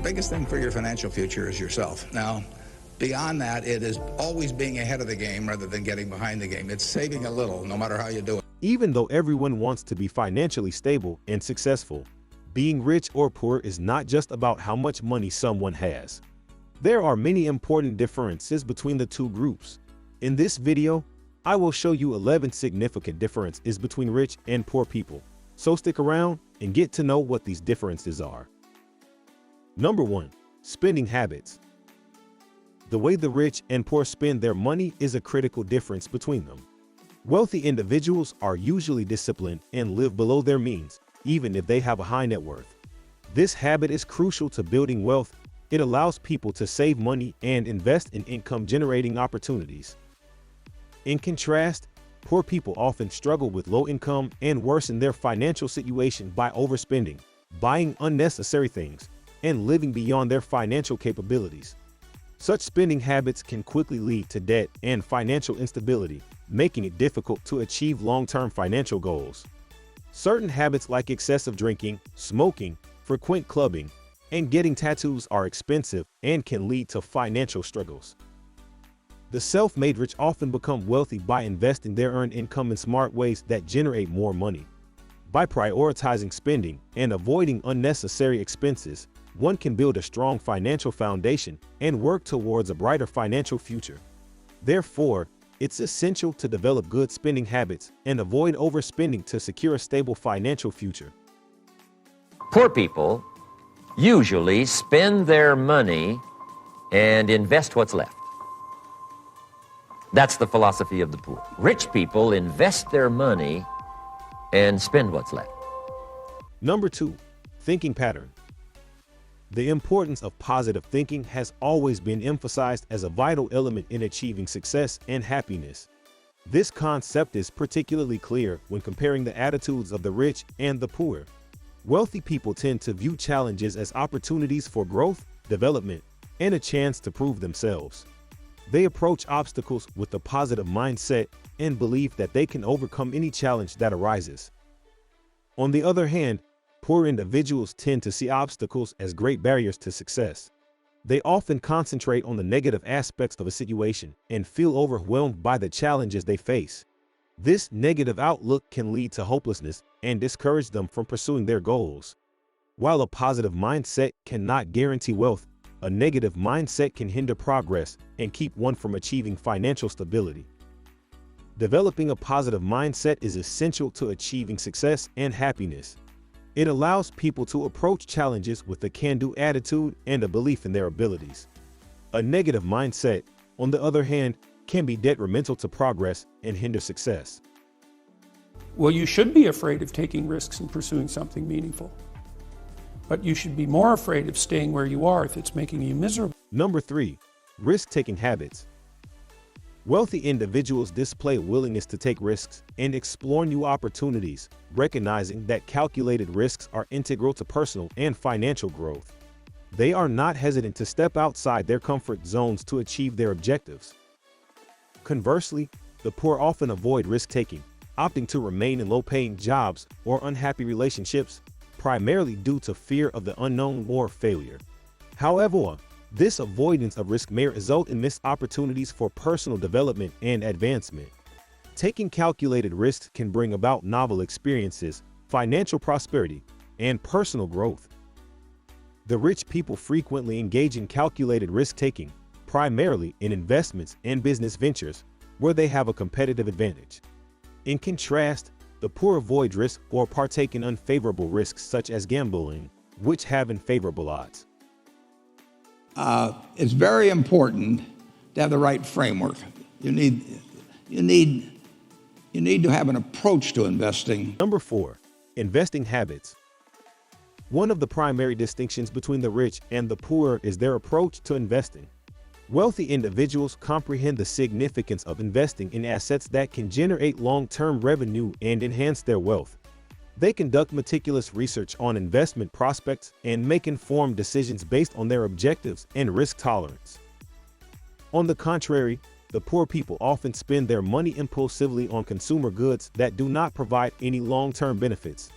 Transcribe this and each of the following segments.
biggest thing for your financial future is yourself. Now, beyond that, it is always being ahead of the game rather than getting behind the game. It's saving a little, no matter how you do it. Even though everyone wants to be financially stable and successful, being rich or poor is not just about how much money someone has. There are many important differences between the two groups. In this video, I will show you 11 significant differences between rich and poor people. So stick around and get to know what these differences are. Number 1. Spending habits. The way the rich and poor spend their money is a critical difference between them. Wealthy individuals are usually disciplined and live below their means, even if they have a high net worth. This habit is crucial to building wealth. It allows people to save money and invest in income-generating opportunities. In contrast, poor people often struggle with low income and worsen their financial situation by overspending, buying unnecessary things, and living beyond their financial capabilities. Such spending habits can quickly lead to debt and financial instability, making it difficult to achieve long-term financial goals. Certain habits like excessive drinking, smoking, frequent clubbing, and getting tattoos are expensive and can lead to financial struggles. The self-made rich often become wealthy by investing their earned income in smart ways that generate more money. By prioritizing spending and avoiding unnecessary expenses, one can build a strong financial foundation and work towards a brighter financial future. Therefore, it's essential to develop good spending habits and avoid overspending to secure a stable financial future. Poor people usually spend their money and invest what's left. That's the philosophy of the poor. Rich people invest their money and spend what's left. Number 2. Thinking pattern. The importance of positive thinking has always been emphasized as a vital element in achieving success and happiness. This concept is particularly clear when comparing the attitudes of the rich and the poor. Wealthy people tend to view challenges as opportunities for growth, development, and a chance to prove themselves. They approach obstacles with a positive mindset and believe that they can overcome any challenge that arises. On the other hand, poor individuals tend to see obstacles as great barriers to success. They often concentrate on the negative aspects of a situation and feel overwhelmed by the challenges they face. This negative outlook can lead to hopelessness and discourage them from pursuing their goals. While a positive mindset cannot guarantee wealth, a negative mindset can hinder progress and keep one from achieving financial stability. Developing a positive mindset is essential to achieving success and happiness. It allows people to approach challenges with a can-do attitude and a belief in their abilities. A negative mindset, on the other hand, can be detrimental to progress and hinder success. Well, you should be afraid of taking risks and pursuing something meaningful. But you should be more afraid of staying where you are if it's making you miserable. Number 3. Risk-taking habits. Wealthy individuals display a willingness to take risks and explore new opportunities, recognizing that calculated risks are integral to personal and financial growth. They are not hesitant to step outside their comfort zones to achieve their objectives. Conversely, the poor often avoid risk-taking, opting to remain in low-paying jobs or unhappy relationships, primarily due to fear of the unknown or failure. However, this avoidance of risk may result in missed opportunities for personal development and advancement. Taking calculated risks can bring about novel experiences, financial prosperity, and personal growth. The rich people frequently engage in calculated risk-taking, primarily in investments and business ventures, where they have a competitive advantage. In contrast, the poor avoid risk or partake in unfavorable risks such as gambling, which have unfavorable odds. It's very important to have the right framework. You need to have an approach to investing. Number 4. Investing habits. One of the primary distinctions between the rich and the poor is their approach to investing. Wealthy individuals comprehend the significance of investing in assets that can generate long-term revenue and enhance their wealth. They conduct meticulous research on investment prospects and make informed decisions based on their objectives and risk tolerance. On the contrary, the poor people often spend their money impulsively on consumer goods that do not provide any long-term benefits.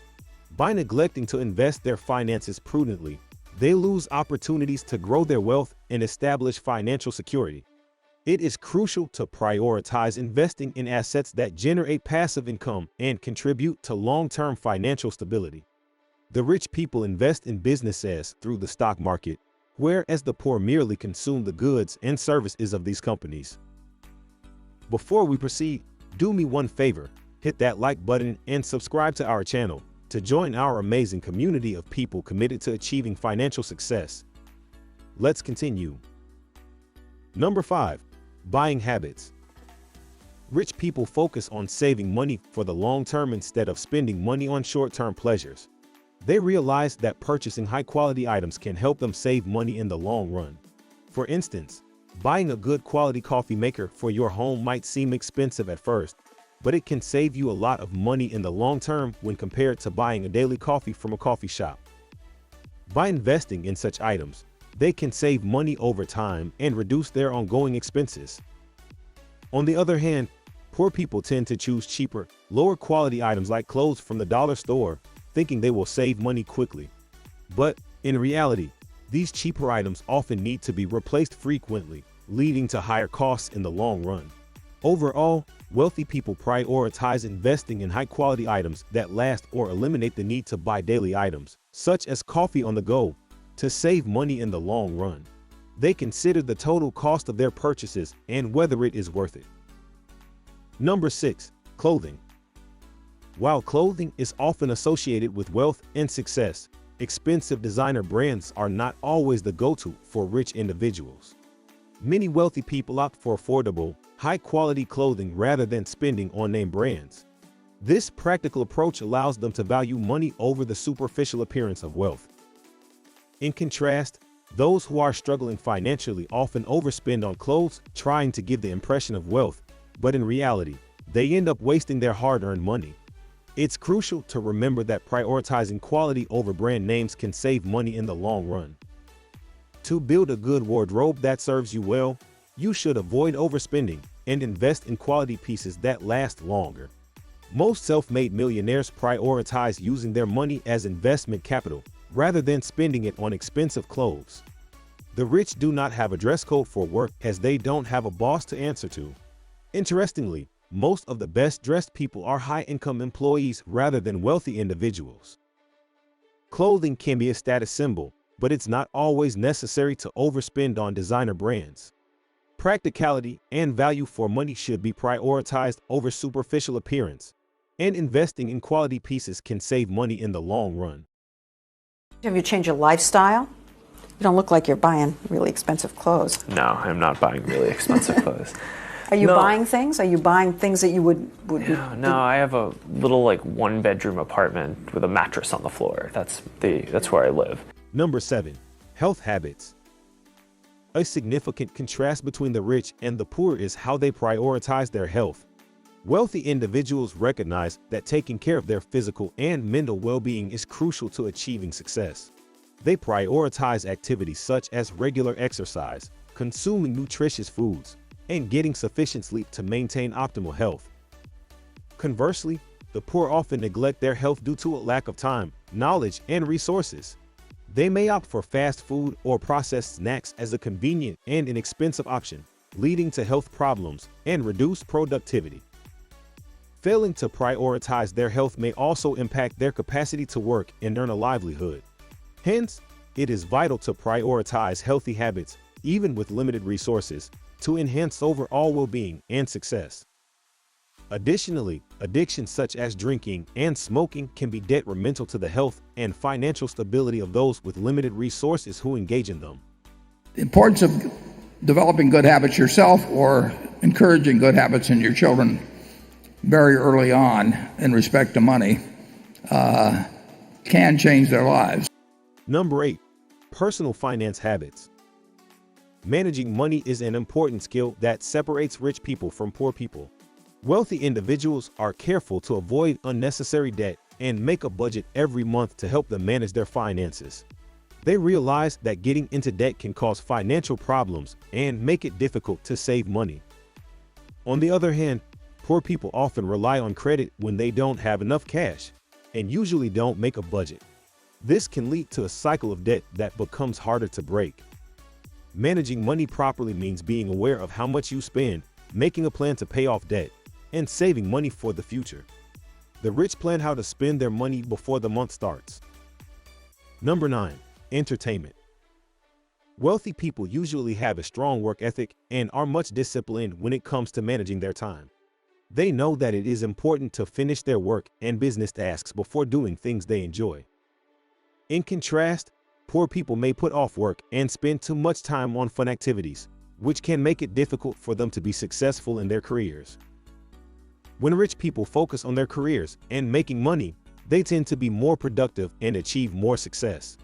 By neglecting to invest their finances prudently, They lose opportunities to grow their wealth and establish financial security. It is crucial to prioritize investing in assets that generate passive income and contribute to long-term financial stability. The rich people invest in businesses through the stock market, whereas the poor merely consume the goods and services of these companies. Before we proceed, do me one favor, hit that like button and subscribe to our channel to join our amazing community of people committed to achieving financial success. Let's continue. Number 5. Buying habits. Rich people focus on saving money for the long term instead of spending money on short-term pleasures. They realize that purchasing high-quality items can help them save money in the long run. For instance, buying a good quality coffee maker for your home might seem expensive at first, but it can save you a lot of money in the long term when compared to buying a daily coffee from a coffee shop. By investing in such items, they can save money over time and reduce their ongoing expenses. On the other hand, poor people tend to choose cheaper, lower quality items like clothes from the dollar store, thinking they will save money quickly. But in reality, these cheaper items often need to be replaced frequently, leading to higher costs in the long run. Overall, wealthy people prioritize investing in high-quality items that last or eliminate the need to buy daily items, such as coffee on the go, to save money in the long run. They consider the total cost of their purchases and whether it is worth it. Number 6. Clothing. While clothing is often associated with wealth and success, expensive designer brands are not always the go-to for rich individuals. Many wealthy people opt for affordable, high-quality clothing rather than spending on name brands. This practical approach allows them to value money over the superficial appearance of wealth. In contrast, those who are struggling financially often overspend on clothes, trying to give the impression of wealth, but in reality, they end up wasting their hard-earned money. It's crucial to remember that prioritizing quality over brand names can save money in the long run. To build a good wardrobe that serves you well, you should avoid overspending and invest in quality pieces that last longer. Most self-made millionaires prioritize using their money as investment capital rather than spending it on expensive clothes. The rich do not have a dress code for work as they don't have a boss to answer to. Interestingly, most of the best-dressed people are high-income employees rather than wealthy individuals. Clothing can be a status symbol, but it's not always necessary to overspend on designer brands. Practicality and value for money should be prioritized over superficial appearance, and investing in quality pieces can save money in the long run. Have you changed your lifestyle? You don't look like you're buying really expensive clothes. No, I'm not buying really expensive clothes. Are you No. buying things? Are you buying things that you would No, I have a little one-bedroom apartment with a mattress on the floor. That's where I live. Number 7. Health habits. A significant contrast between the rich and the poor is how they prioritize their health. Wealthy individuals recognize that taking care of their physical and mental well-being is crucial to achieving success. They prioritize activities such as regular exercise, consuming nutritious foods, and getting sufficient sleep to maintain optimal health. Conversely, the poor often neglect their health due to a lack of time, knowledge, and resources. They may opt for fast food or processed snacks as a convenient and inexpensive option, leading to health problems and reduced productivity. Failing to prioritize their health may also impact their capacity to work and earn a livelihood. Hence, it is vital to prioritize healthy habits, even with limited resources, to enhance overall well-being and success. Additionally, addictions such as drinking and smoking can be detrimental to the health and financial stability of those with limited resources who engage in them. The importance of developing good habits yourself or encouraging good habits in your children very early on in respect to money can change their lives. Number 8. Personal finance habits. Managing money is an important skill that separates rich people from poor people. Wealthy individuals are careful to avoid unnecessary debt and make a budget every month to help them manage their finances. They realize that getting into debt can cause financial problems and make it difficult to save money. On the other hand, poor people often rely on credit when they don't have enough cash and usually don't make a budget. This can lead to a cycle of debt that becomes harder to break. Managing money properly means being aware of how much you spend, making a plan to pay off debt, and saving money for the future. The rich plan how to spend their money before the month starts. Number 9. Entertainment. Wealthy people usually have a strong work ethic and are much disciplined when it comes to managing their time. They know that it is important to finish their work and business tasks before doing things they enjoy. In contrast, poor people may put off work and spend too much time on fun activities, which can make it difficult for them to be successful in their careers. When rich people focus on their careers and making money, they tend to be more productive and achieve more success.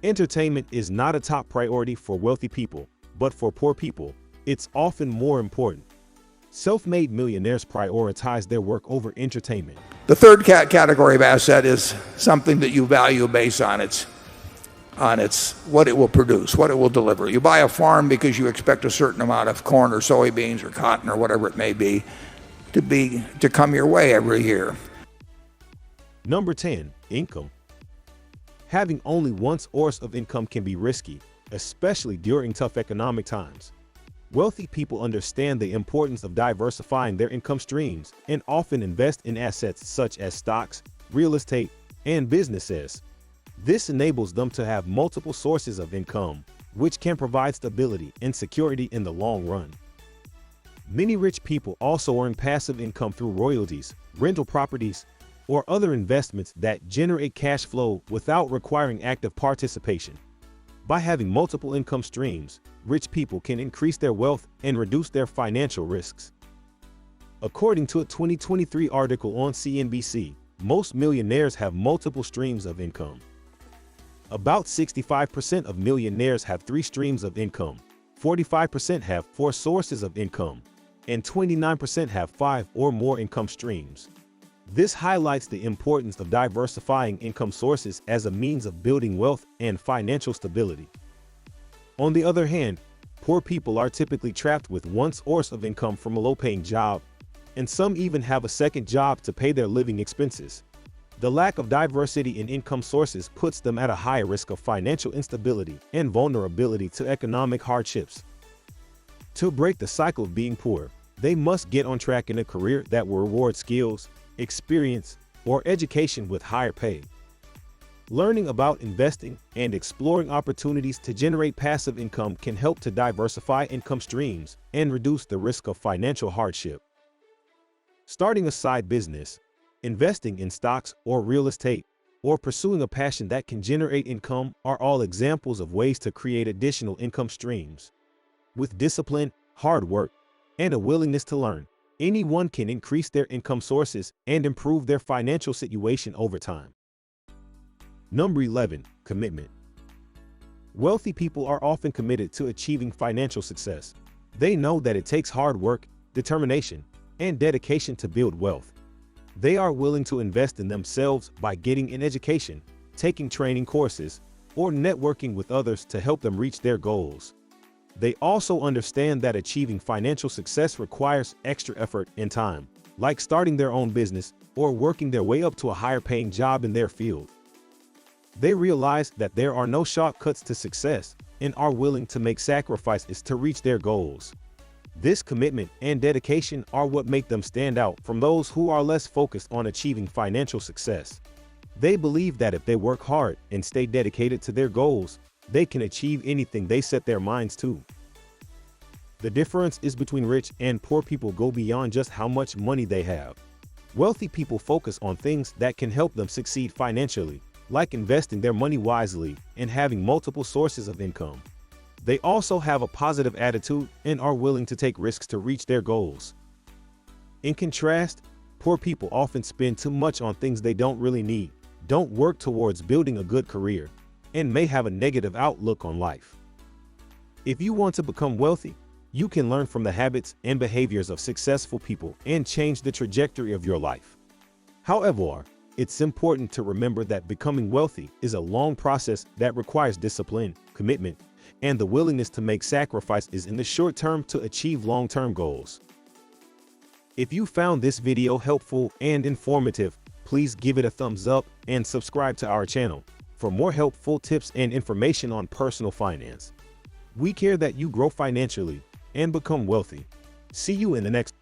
Entertainment is not a top priority for wealthy people, but for poor people, it's often more important. Self-made millionaires prioritize their work over entertainment. The third category of asset is something that you value based on its what it will produce, what it will deliver. You buy a farm because you expect a certain amount of corn or soybeans or cotton or whatever it may be to come your way every year. Number 10. Income. Having only one source of income can be risky, especially during tough economic times. Wealthy people understand the importance of diversifying their income streams and often invest in assets such as stocks, real estate, and businesses. This enables them to have multiple sources of income, which can provide stability and security in the long run. Many rich people also earn passive income through royalties, rental properties, or other investments that generate cash flow without requiring active participation. By having multiple income streams, rich people can increase their wealth and reduce their financial risks. According to a 2023 article on CNBC, most millionaires have multiple streams of income. About 65% of millionaires have 3 streams of income, 45% have 4 sources of income, and 29% have 5 or more income streams. This highlights the importance of diversifying income sources as a means of building wealth and financial stability. On the other hand, poor people are typically trapped with one source of income from a low-paying job, and some even have a second job to pay their living expenses. The lack of diversity in income sources puts them at a high risk of financial instability and vulnerability to economic hardships. To break the cycle of being poor, they must get on track in a career that will reward skills, experience, or education with higher pay. Learning about investing and exploring opportunities to generate passive income can help to diversify income streams and reduce the risk of financial hardship. Starting a side business, investing in stocks or real estate, or pursuing a passion that can generate income are all examples of ways to create additional income streams. With discipline, hard work, and a willingness to learn, anyone can increase their income sources and improve their financial situation over time. Number 11. Commitment. Wealthy people are often committed to achieving financial success. They know that it takes hard work, determination, and dedication to build wealth. They are willing to invest in themselves by getting an education, taking training courses, or networking with others to help them reach their goals. They also understand that achieving financial success requires extra effort and time, like starting their own business or working their way up to a higher paying job in their field. They realize that there are no shortcuts to success and are willing to make sacrifices to reach their goals. This commitment and dedication are what make them stand out from those who are less focused on achieving financial success. They believe that if they work hard and stay dedicated to their goals, they can achieve anything they set their minds to. The difference is between rich and poor people go beyond just how much money they have. Wealthy people focus on things that can help them succeed financially, like investing their money wisely and having multiple sources of income. They also have a positive attitude and are willing to take risks to reach their goals. In contrast, poor people often spend too much on things they don't really need, don't work towards building a good career, and may have a negative outlook on life. If you want to become wealthy, you can learn from the habits and behaviors of successful people and change the trajectory of your life. However, it's important to remember that becoming wealthy is a long process that requires discipline, commitment, and the willingness to make sacrifices in the short term to achieve long-term goals. If you found this video helpful and informative, please give it a thumbs up and subscribe to our channel. for more helpful tips and information on personal finance. We care that you grow financially and become wealthy. See you in the next